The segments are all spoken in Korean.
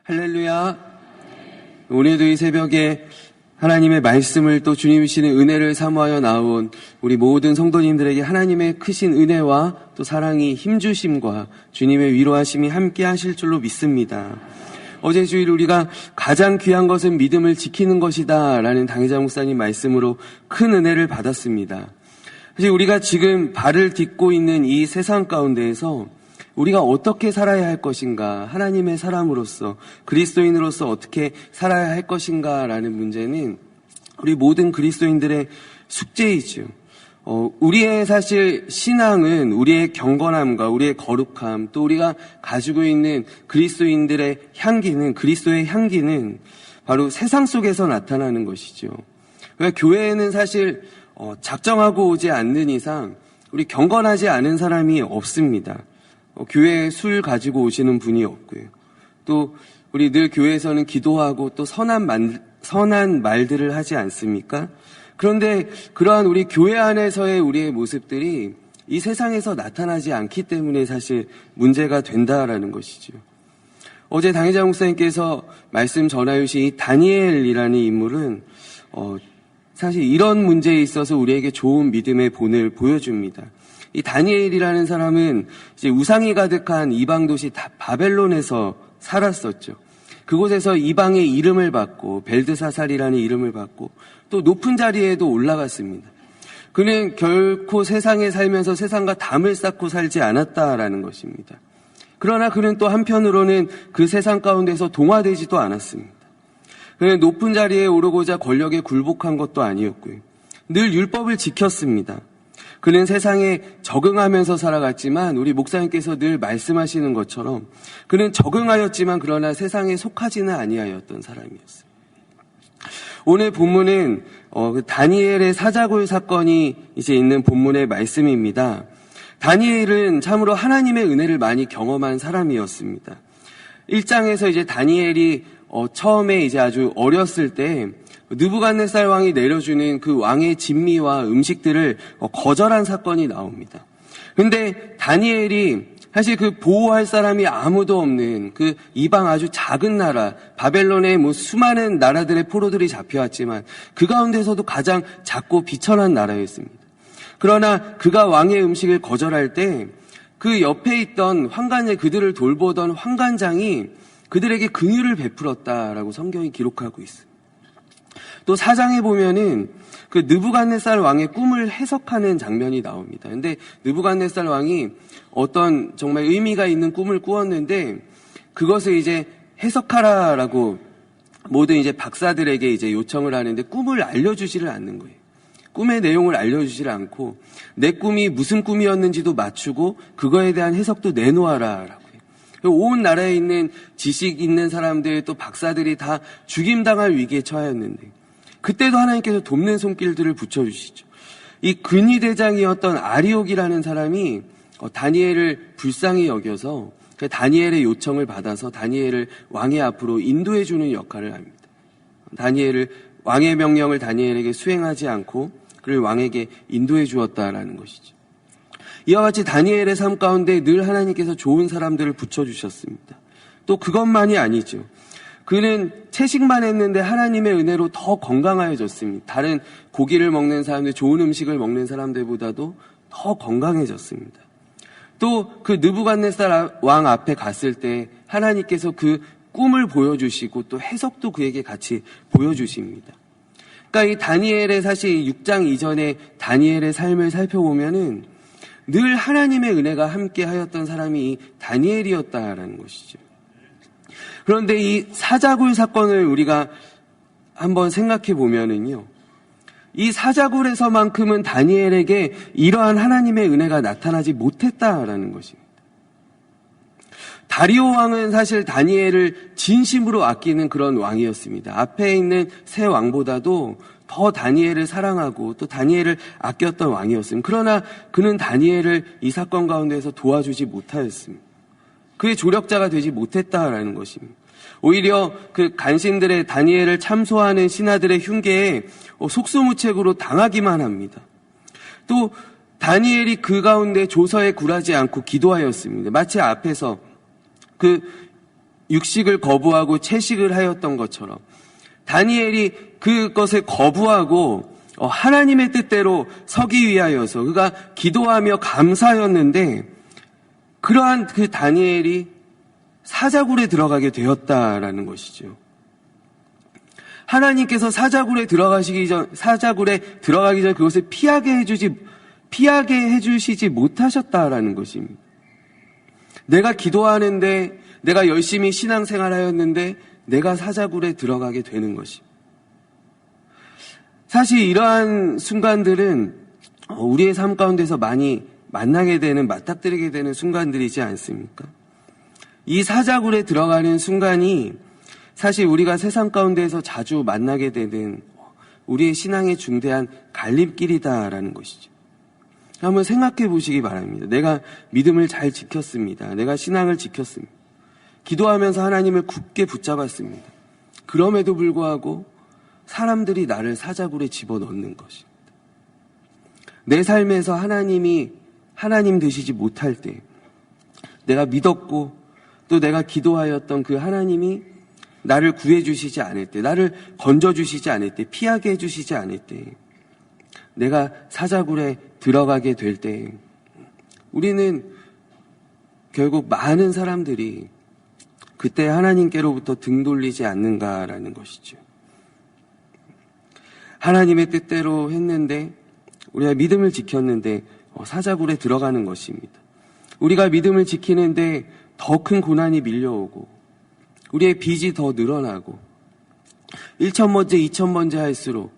할렐루야. 오늘도 이 새벽에 하나님의 말씀을 또 주님이 주시는 은혜를 사모하여 나온 우리 모든 성도님들에게 하나님의 크신 은혜와 또 사랑이 힘주심과 주님의 위로하심이 함께 하실 줄로 믿습니다. 어제 주일 우리가 가장 귀한 것은 믿음을 지키는 것이다 라는 당회자 목사님 말씀으로 큰 은혜를 받았습니다. 사실 우리가 지금 발을 딛고 있는 이 세상 가운데에서 우리가 어떻게 살아야 할 것인가, 하나님의 사람으로서, 그리스도인으로서 어떻게 살아야 할 것인가 라는 문제는 우리 모든 그리스도인들의 숙제이죠. 우리의 사실 신앙은 우리의 경건함과 우리의 거룩함, 또 우리가 가지고 있는 그리스도인들의 향기는, 그리스도의 향기는 바로 세상 속에서 나타나는 것이죠. 그러니까 교회에는 사실 작정하고 오지 않는 이상 우리 경건하지 않은 사람이 없습니다. 교회에 술 가지고 오시는 분이 없고요. 또 우리 늘 교회에서는 기도하고 또 선한 말들을 하지 않습니까? 그런데 그러한 우리 교회 안에서의 우리의 모습들이 이 세상에서 나타나지 않기 때문에 사실 문제가 된다라는 것이죠. 어제 당회자 목사님께서 말씀 전하여 주신 이 다니엘이라는 인물은 사실 이런 문제에 있어서 우리에게 좋은 믿음의 본을 보여줍니다. 이 다니엘이라는 사람은 이제 우상이 가득한 이방 도시 바벨론에서 살았었죠. 그곳에서 이방의 이름을 받고 벨드사살이라는 이름을 받고 또 높은 자리에도 올라갔습니다. 그는 결코 세상에 살면서 세상과 담을 쌓고 살지 않았다라는 것입니다. 그러나 그는 또 한편으로는 그 세상 가운데서 동화되지도 않았습니다. 그는 높은 자리에 오르고자 권력에 굴복한 것도 아니었고요. 늘 율법을 지켰습니다. 그는 세상에 적응하면서 살아갔지만 우리 목사님께서 늘 말씀하시는 것처럼 그는 적응하였지만 그러나 세상에 속하지는 아니하였던 사람이었습니다. 오늘 본문은 다니엘의 사자굴 사건이 이제 있는 본문의 말씀입니다. 다니엘은 참으로 하나님의 은혜를 많이 경험한 사람이었습니다. 1장에서 이제 다니엘이 처음에 이제 아주 어렸을 때 느부갓네살 왕이 내려주는 그 왕의 진미와 음식들을 거절한 사건이 나옵니다. 근데 다니엘이 사실 그 보호할 사람이 아무도 없는 그 이방 아주 작은 나라, 바벨론의 수많은 나라들의 포로들이 잡혀왔지만 그 가운데서도 가장 작고 비천한 나라였습니다. 그러나 그가 왕의 음식을 거절할 때 그 옆에 있던 그들을 돌보던 환관장이 그들에게 긍휼을 베풀었다라고 성경이 기록하고 있습니다. 또 4장에 보면은 그 느부갓네살 왕의 꿈을 해석하는 장면이 나옵니다. 근데 느부갓네살 왕이 어떤 정말 의미가 있는 꿈을 꾸었는데 그것을 이제 해석하라라고 모든 이제 박사들에게 이제 요청을 하는데 꿈을 알려주지를 않는 거예요. 꿈의 내용을 알려주지를 않고 내 꿈이 무슨 꿈이었는지도 맞추고 그거에 대한 해석도 내놓아라라고. 온 나라에 있는 지식 있는 사람들 또 박사들이 다 죽임당할 위기에 처하였는데 그때도 하나님께서 돕는 손길들을 붙여주시죠. 이 근위대장이었던 아리옥이라는 사람이 다니엘을 불쌍히 여겨서 다니엘의 요청을 받아서 다니엘을 왕의 앞으로 인도해주는 역할을 합니다. 왕의 명령을 다니엘에게 수행하지 않고 그를 왕에게 인도해 주었다라는 것이죠. 이와 같이 다니엘의 삶 가운데 늘 하나님께서 좋은 사람들을 붙여주셨습니다. 또 그것만이 아니죠. 그는 채식만 했는데 하나님의 은혜로 더 건강해졌습니다. 다른 고기를 먹는 사람들, 좋은 음식을 먹는 사람들보다도 더 건강해졌습니다. 또 그 느부갓네살 왕 앞에 갔을 때 하나님께서 그 꿈을 보여주시고 또 해석도 그에게 같이 보여주십니다. 그러니까 이 다니엘의 사실 6장 이전에 다니엘의 삶을 살펴보면은 늘 하나님의 은혜가 함께 하였던 사람이 이 다니엘이었다라는 것이죠. 그런데 이 사자굴 사건을 우리가 한번 생각해 보면은요. 이 사자굴에서만큼은 다니엘에게 이러한 하나님의 은혜가 나타나지 못했다라는 것입니다. 다리오 왕은 사실 다니엘을 진심으로 아끼는 그런 왕이었습니다. 앞에 있는 세 왕보다도 더 다니엘을 사랑하고 또 다니엘을 아꼈던 왕이었습니다. 그러나 그는 다니엘을 이 사건 가운데서 도와주지 못하였습니다. 그의 조력자가 되지 못했다라는 것입니다. 오히려 그 간신들의 다니엘을 참소하는 신하들의 흉계에 속수무책으로 당하기만 합니다. 또 다니엘이 그 가운데 조서에 굴하지 않고 기도하였습니다. 마치 앞에서 그 육식을 거부하고 채식을 하였던 것처럼 다니엘이 그것을 거부하고 하나님의 뜻대로 서기 위하여서 그가 기도하며 감사하였는데 그러한 그 다니엘이 사자굴에 들어가게 되었다라는 것이죠. 하나님께서 사자굴에 들어가기 전 그것을 피하게 해주시지 못하셨다라는 것입니다. 내가 기도하는데 내가 열심히 신앙생활하였는데 내가 사자굴에 들어가게 되는 것입니다. 사실 이러한 순간들은 우리의 삶 가운데서 많이 만나게 되는, 맞닥뜨리게 되는 순간들이지 않습니까? 이 사자굴에 들어가는 순간이 사실 우리가 세상 가운데에서 자주 만나게 되는 우리의 신앙의 중대한 갈림길이다라는 것이죠. 한번 생각해 보시기 바랍니다. 내가 믿음을 잘 지켰습니다. 내가 신앙을 지켰습니다. 기도하면서 하나님을 굳게 붙잡았습니다. 그럼에도 불구하고 사람들이 나를 사자굴에 집어넣는 것입니다. 내 삶에서 하나님 되시지 못할 때, 내가 믿었고 또 내가 기도하였던 그 하나님이 나를 구해주시지 않을 때, 나를 건져주시지 않을 때, 피하게 해주시지 않을 때, 내가 사자굴에 들어가게 될 때, 우리는 결국 많은 사람들이 그때 하나님께로부터 등 돌리지 않는가라는 것이죠. 하나님의 뜻대로 했는데, 우리가 믿음을 지켰는데 사자굴에 들어가는 것입니다. 우리가 믿음을 지키는데 더 큰 고난이 밀려오고 우리의 빚이 더 늘어나고 1,000번째, 2,000번째 할수록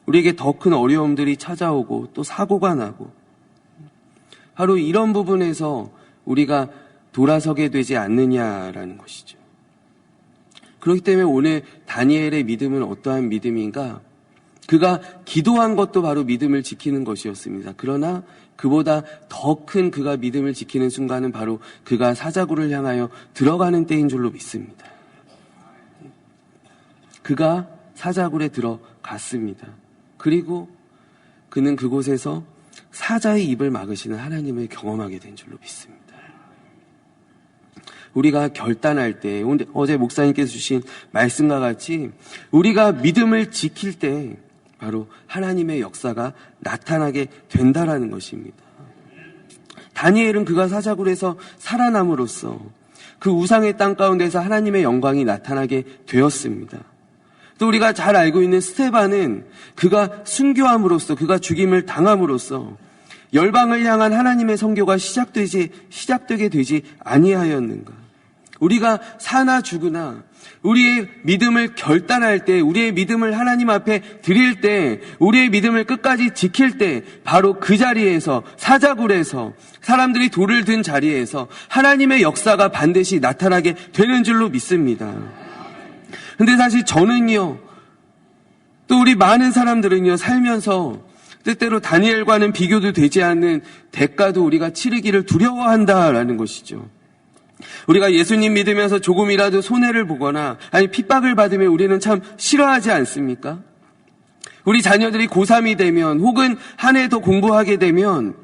우리에게 더 큰 어려움들이 찾아오고 또 사고가 나고 바로 이런 부분에서 우리가 돌아서게 되지 않느냐라는 것이죠. 그렇기 때문에 오늘 다니엘의 믿음은 어떠한 믿음인가? 그가 기도한 것도 바로 믿음을 지키는 것이었습니다. 그러나 그보다 더 큰 그가 믿음을 지키는 순간은 바로 그가 사자굴을 향하여 들어가는 때인 줄로 믿습니다. 그가 사자굴에 들어갔습니다. 그리고 그는 그곳에서 사자의 입을 막으시는 하나님을 경험하게 된 줄로 믿습니다. 우리가 결단할 때, 어제 목사님께서 주신 말씀과 같이 우리가 믿음을 지킬 때 바로 하나님의 역사가 나타나게 된다라는 것입니다. 다니엘은 그가 사자굴에서 살아남으로써 그 우상의 땅 가운데서 하나님의 영광이 나타나게 되었습니다. 또 우리가 잘 알고 있는 스데반은 그가 순교함으로써, 그가 죽임을 당함으로써 열방을 향한 하나님의 선교가 시작되게 되지 아니하였는가. 우리가 사나 죽으나 우리의 믿음을 결단할 때, 우리의 믿음을 하나님 앞에 드릴 때, 우리의 믿음을 끝까지 지킬 때 바로 그 자리에서, 사자굴에서, 사람들이 돌을 든 자리에서 하나님의 역사가 반드시 나타나게 되는 줄로 믿습니다. 근데 사실 저는요, 또 우리 많은 사람들은요, 살면서 때때로 다니엘과는 비교도 되지 않는 대가도 우리가 치르기를 두려워한다라는 것이죠. 우리가 예수님 믿으면서 조금이라도 손해를 보거나 아니 핍박을 받으면 우리는 참 싫어하지 않습니까? 우리 자녀들이 고3이 되면 혹은 한 해 더 공부하게 되면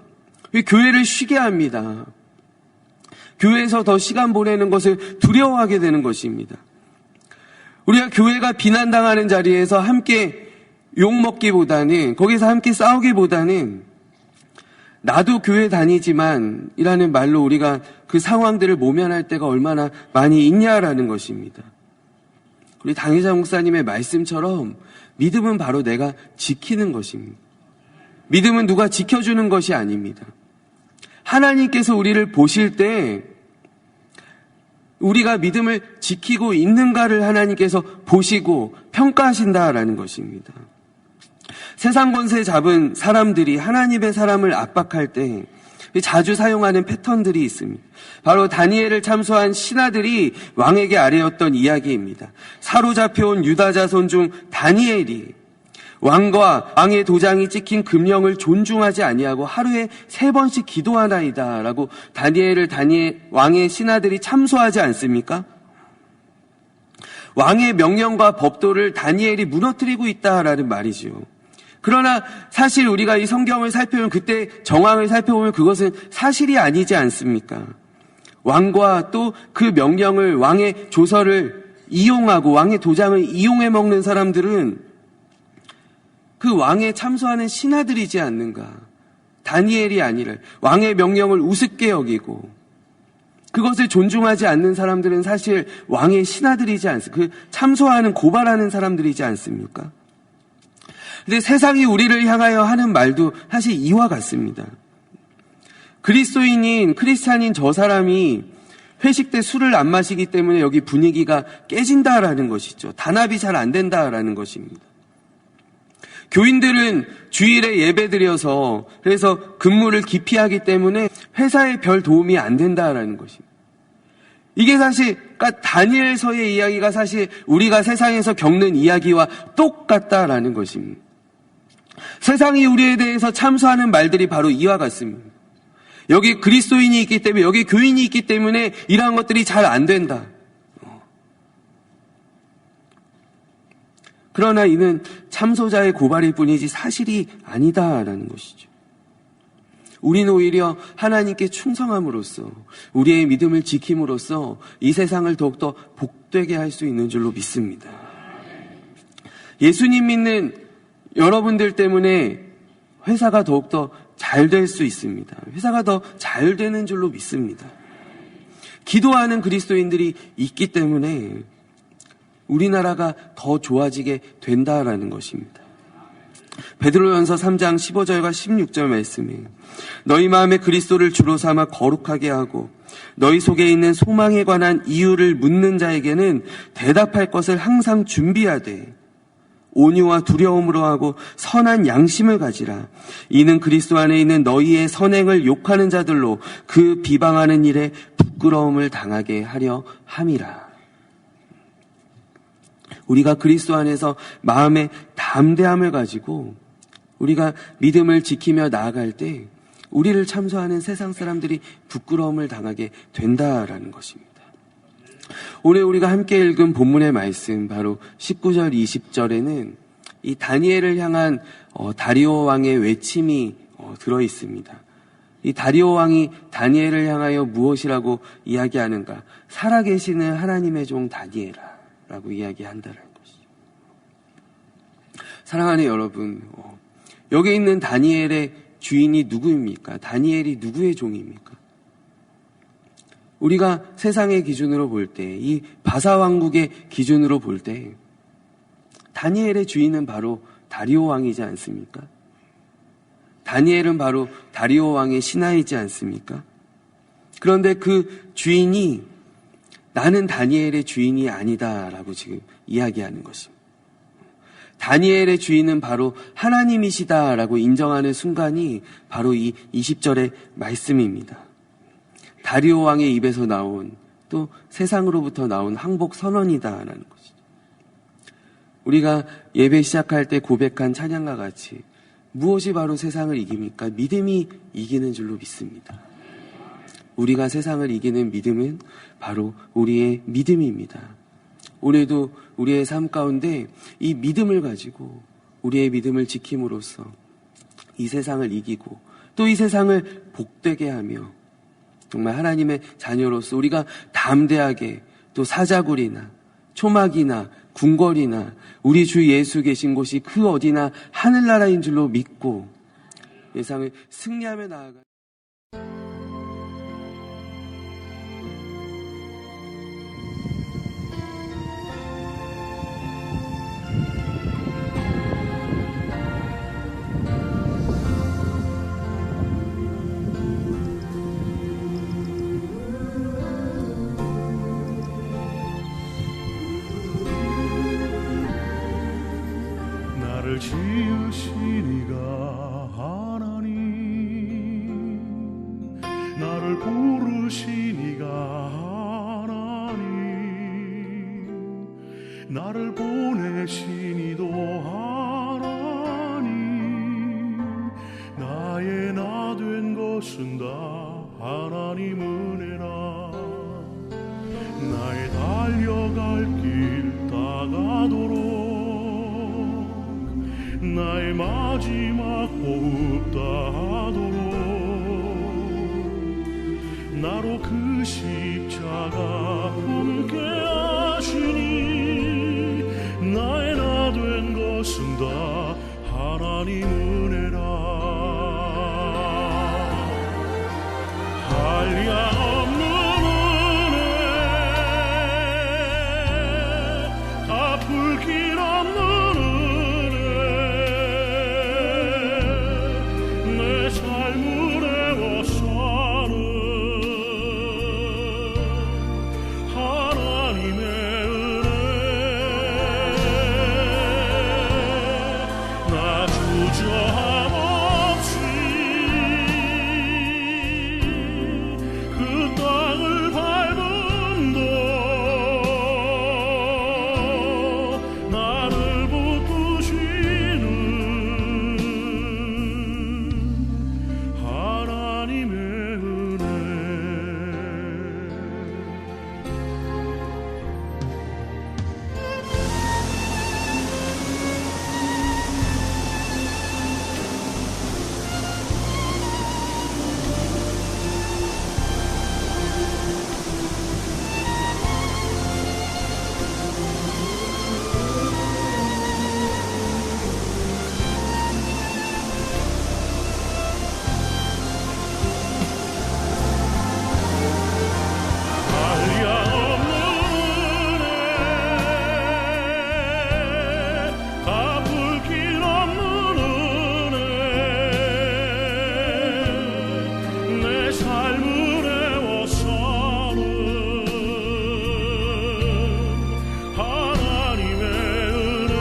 교회를 쉬게 합니다. 교회에서 더 시간 보내는 것을 두려워하게 되는 것입니다. 우리가 교회가 비난당하는 자리에서 함께 욕먹기보다는, 거기서 함께 싸우기보다는 나도 교회 다니지만 이라는 말로 우리가 그 상황들을 모면할 때가 얼마나 많이 있냐라는 것입니다. 우리 당회자 목사님의 말씀처럼 믿음은 바로 내가 지키는 것입니다. 믿음은 누가 지켜주는 것이 아닙니다. 하나님께서 우리를 보실 때 우리가 믿음을 지키고 있는가를 하나님께서 보시고 평가하신다라는 것입니다. 세상 권세 잡은 사람들이 하나님의 사람을 압박할 때 자주 사용하는 패턴들이 있습니다. 바로 다니엘을 참소한 신하들이 왕에게 아뢰었던 이야기입니다. 사로잡혀온 유다 자손 중 다니엘이 왕과 왕의 도장이 찍힌 금령을 존중하지 아니하고 하루에 3번씩 기도하나이다 라고 왕의 신하들이 참소하지 않습니까? 왕의 명령과 법도를 다니엘이 무너뜨리고 있다라는 말이죠. 그러나 사실 우리가 이 성경을 살펴보면, 그때 정황을 살펴보면 그것은 사실이 아니지 않습니까? 왕과 또 그 명령을, 왕의 조서를 이용하고 왕의 도장을 이용해 먹는 사람들은 그 왕에 참소하는 신하들이지 않는가. 다니엘이 아니라 왕의 명령을 우습게 여기고 그것을 존중하지 않는 사람들은 사실 왕의 신하들이지 않습니까? 그 참소하는, 고발하는 사람들이지 않습니까? 근데 세상이 우리를 향하여 하는 말도 사실 이와 같습니다. 크리스찬인 저 사람이 회식 때 술을 안 마시기 때문에 여기 분위기가 깨진다라는 것이죠. 단합이 잘 안 된다라는 것입니다. 교인들은 주일에 예배드려서 그래서 근무를 기피하기 때문에 회사에 별 도움이 안 된다라는 것입니다. 이게 사실 그러니까 다니엘서의 이야기가 사실 우리가 세상에서 겪는 이야기와 똑같다라는 것입니다. 세상이 우리에 대해서 참소하는 말들이 바로 이와 같습니다. 여기 그리스도인이 있기 때문에, 여기 교인이 있기 때문에 이러한 것들이 잘 안 된다. 그러나 이는 참소자의 고발일 뿐이지 사실이 아니다라는 것이죠. 우리는 오히려 하나님께 충성함으로써 우리의 믿음을 지킴으로써 이 세상을 더욱더 복되게 할 수 있는 줄로 믿습니다. 예수님 믿는 여러분들 때문에 회사가 더욱더 잘 될 수 있습니다. 회사가 더 잘 되는 줄로 믿습니다. 기도하는 그리스도인들이 있기 때문에 우리나라가 더 좋아지게 된다라는 것입니다. 베드로전서 3장 15절과 16절 말씀에 너희 마음에 그리스도를 주로 삼아 거룩하게 하고 너희 속에 있는 소망에 관한 이유를 묻는 자에게는 대답할 것을 항상 준비하되 온유와 두려움으로 하고 선한 양심을 가지라. 이는 그리스도 안에 있는 너희의 선행을 욕하는 자들로 그 비방하는 일에 부끄러움을 당하게 하려 함이라. 우리가 그리스도 안에서 마음의 담대함을 가지고 우리가 믿음을 지키며 나아갈 때 우리를 참소하는 세상 사람들이 부끄러움을 당하게 된다라는 것입니다. 오늘 우리가 함께 읽은 본문의 말씀 바로 19절 20절에는 이 다니엘을 향한 다리오 왕의 외침이 들어 있습니다. 이 다리오 왕이 다니엘을 향하여 무엇이라고 이야기하는가? 살아계시는 하나님의 종 다니엘아 라고 이야기한다는 것이죠. 사랑하는 여러분, 여기 있는 다니엘의 주인이 누구입니까? 다니엘이 누구의 종입니까? 우리가 세상의 기준으로 볼 때, 이 바사왕국의 기준으로 볼 때 다니엘의 주인은 바로 다리오 왕이지 않습니까? 다니엘은 바로 다리오 왕의 신하이지 않습니까? 그런데 그 주인이 나는 다니엘의 주인이 아니다라고 지금 이야기하는 것입니다. 다니엘의 주인은 바로 하나님이시다라고 인정하는 순간이 바로 이 20절의 말씀입니다. 다리오 왕의 입에서 나온 또 세상으로부터 나온 항복 선언이다라는 것이죠. 우리가 예배 시작할 때 고백한 찬양과 같이 무엇이 바로 세상을 이깁니까? 믿음이 이기는 줄로 믿습니다. 우리가 세상을 이기는 믿음은 바로 우리의 믿음입니다. 오늘도 우리의 삶 가운데 이 믿음을 가지고 우리의 믿음을 지킴으로써 이 세상을 이기고 또 이 세상을 복되게 하며 정말 하나님의 자녀로서 우리가 담대하게 또 사자굴이나 초막이나 궁궐이나 우리 주 예수 계신 곳이 그 어디나 하늘나라인 줄로 믿고 세상을 승리하며 나아가. 지으신 이가 하나님, 나를 부르신 이가 하나님, 나를 보내신 이도 하나님, 나의 나 된 것은 다 하나님 은혜라. 나의 달려갈 길 다가도록 나의 마지막 호흡 다하도록 나로 그 그 십자가 함께 하시니 나의 나 된 것은 다 하나님 은혜라. 한량 없는 은혜, 갚을 길 없는 은혜, 내 삶을 애워싸는 하나님의 은혜. 나 주저함 없이 그 땅을 밟음도 나를 붙드시는 하나님의 은혜. 한량 없는 은혜, 갚을 길 없는 은혜, 내 삶을 애워싸는 하나님의 은혜.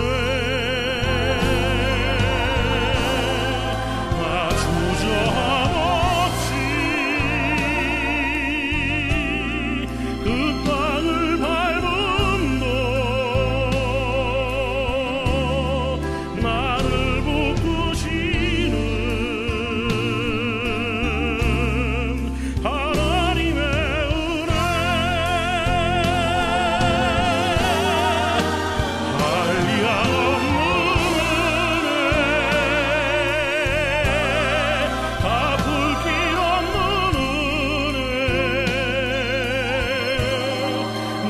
나 주저함 없이 그 땅을 밟음도 나를 붙드시는 하나님의 은혜. 한량 없는 은혜, 갚을 길 없는 은혜,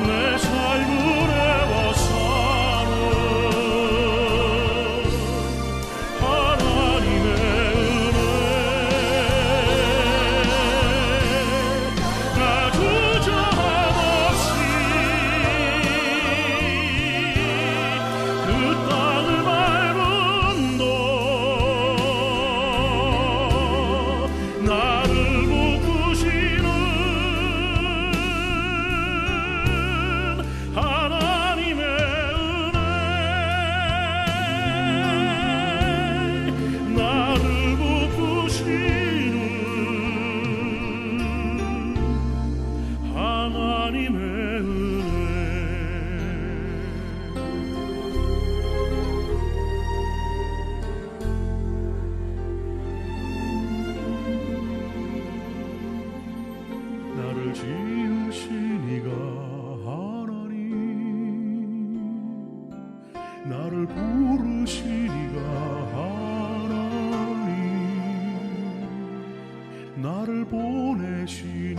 내 삶을 애워싸는 하나님의 은혜. 나 주저함 없이 그 땅을 밟음도 나를 붙드시는 하나님의 은혜. 나를 붙드시는 하나님의 은혜. 나를 지으신 이가 하나님, 나를 부르신 이가 하나님, 나를 보내신